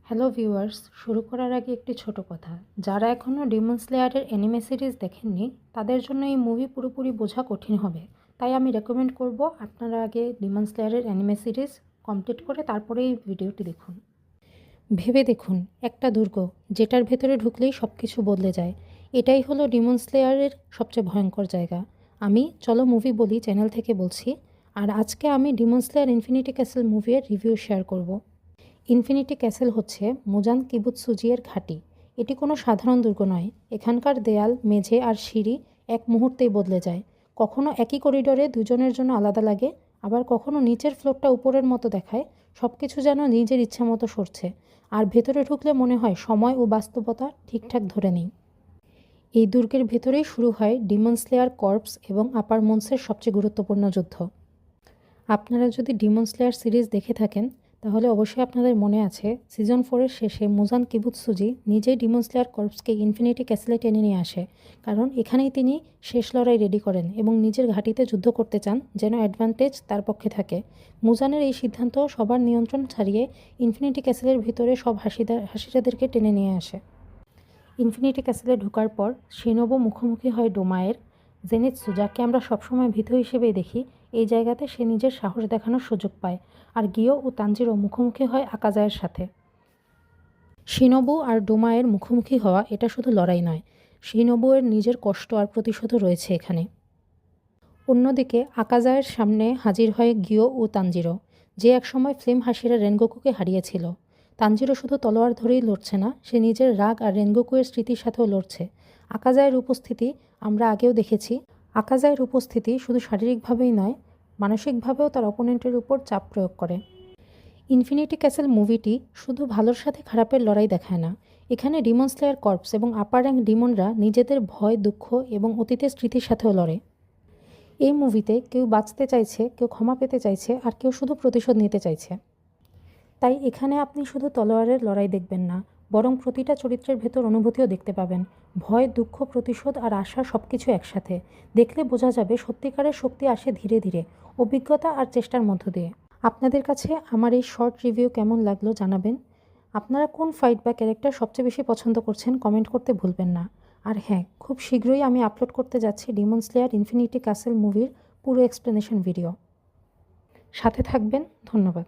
Hello viewers, শুরু করার আগে একটি ছোট কথা। যারা এখনও ডিমন স্লেয়ারের অ্যানিমে সিরিজ দেখেননি তাদের জন্য এই মুভি পুরোপুরি বোঝা কঠিন হবে। তাই আমি রেকমেন্ড করব আপনারা আগে ডিমন স্লেয়ারের অ্যানিমে সিরিজ কমপ্লিট করে তারপরে এই ভিডিওটি দেখুন। ভেবে দেখুন, একটা দুর্গ যেটার ভেতরে ঢুকলেই সব কিছু বদলে যায়। এটাই হলো ডিমন স্লেয়ারের সবচেয়ে ভয়ঙ্কর জায়গা। আমি চলো মুভি বলি চ্যানেল থেকে বলছি। আর আজকে আমি ডিমন স্লেয়ার ইনফিনিটি ক্যাসেল মুভির রিভিউ শেয়ার করব। ইনফিনিটি ক্যাসেল হচ্ছে মুজান কিবুৎসুজিয়ের ঘাঁটি। এটি কোনো সাধারণ দুর্গ নয়। এখানকার দেয়াল, মেঝে আর সিঁড়ি এক মুহূর্তেই বদলে যায়। কখনো একই করিডোরে দুজনের জন্য আলাদা লাগে, আবার কখনো নিচের ফ্লোরটা উপরের মতো দেখায়। সব কিছু যেন নিজের ইচ্ছা মতো সরছে। আর ভেতরে ঢুকলে মনে হয় সময় ও বাস্তবতা ঠিকঠাক ধরে নেই। এই দুর্গের ভেতরেই শুরু হয় ডিমন স্লেয়ার কর্পস এবং আপার মনসের সবচেয়ে গুরুত্বপূর্ণ যুদ্ধ। আপনারা যদি ডিমন স্লেয়ার সিরিজ দেখে থাকেন তাহলে অবশ্যই আপনাদের মনে আছে সিজন 4-এর শেষে মুজান কিবুৎসুজি নিজেই ডিমন স্লেয়ার কর্পসকে ইনফিনিটি ক্যাসেলে টেনে নিয়ে আসে, কারণ এখানেই তিনি শেষ লড়াই রেডি করেন এবং নিজের ঘাঁটিতে যুদ্ধ করতে চান যেন অ্যাডভান্টেজ তার পক্ষে থাকে। মুজানের এই সিদ্ধান্ত সবার নিয়ন্ত্রণ ছাড়িয়ে ইনফিনিটি ক্যাসেলের ভিতরে সব হাসিরাদেরকে টেনে নিয়ে আসে। ইনফিনিটি ক্যাসেলে ঢোকার পর শিনোবু মুখোমুখি হয় ডোমায়ের। জেনিৎসু, যাকে আমরা সবসময় ভীত হিসেবেই দেখি, এই জায়গাতে সে নিজের সাহস দেখানোর সুযোগ পায়। আর গিও ও তানজিরো মুখোমুখি হয় আকাজায়ের সাথে। শিনোবু আর ডোমায়ের মুখোমুখি হওয়া এটা শুধু লড়াই নয়, শিনোবুয়ের নিজের কষ্ট আর প্রতিশোধও রয়েছে এখানে। অন্যদিকে আকাজায়ের সামনে হাজির হয় গিও ও তানজিরো, যে একসময় ফ্লেম হাসিরা রেনগোকুকে হারিয়েছিল। তানজিরো শুধু তলোয়ার ধরেই লড়ছে না, সে নিজের রাগ আর রেনগোকুয়ের স্মৃতির সাথেও লড়ছে। আকাজায়ের উপস্থিতি আমরা আগেও দেখেছি। আকাজায়ের উপস্থিতি শুধু শারীরিকভাবেই নয়, মানসিকভাবেও তার অপোনেন্টের উপর চাপ প্রয়োগ করে। ইনফিনিটি ক্যাসেল মুভিটি শুধু ভালোর সাথে খারাপের লড়াই দেখায় না। এখানে ডিমন স্লেয়ার কর্পস এবং আপার র্যাঙ্ক ডিমনরা নিজেদের ভয়, দুঃখ এবং অতীতের স্মৃতির সাথেও লড়ে। এই মুভিতে কেউ বাঁচতে চাইছে, কেউ ক্ষমা পেতে চাইছে, আর কেউ শুধু প্রতিশোধ নিতে চাইছে। তাই এখানে আপনি শুধু তলোয়ারের লড়াই দেখবেন না, বরং প্রতিটা চরিত্রের ভেতর অনুভূতিও দেখতে পাবেন। ভয়, দুঃখ, প্রতিশোধ আর আশা সবকিছু একসাথে। দেখলে বোঝা যাবে সত্যিকারের শক্তি আসে ধীরে ধীরে, অভিজ্ঞতা আর চেষ্টার মধ্য দিয়ে। আপনাদের কাছে আমার এই শর্ট রিভিউ কেমন লাগলো জানাবেন। আপনারা কোন ফাইট বা ক্যারেক্টার সবচেয়ে বেশি পছন্দ করছেন কমেন্ট করতে ভুলবেন না। আর হ্যাঁ, খুব শীঘ্রই আমি আপলোড করতে যাচ্ছি ডিমন স্লেয়ার ইনফিনিটি ক্যাসেল মুভির পুরো এক্সপ্লেনেশন ভিডিও। সাথে থাকবেন। ধন্যবাদ।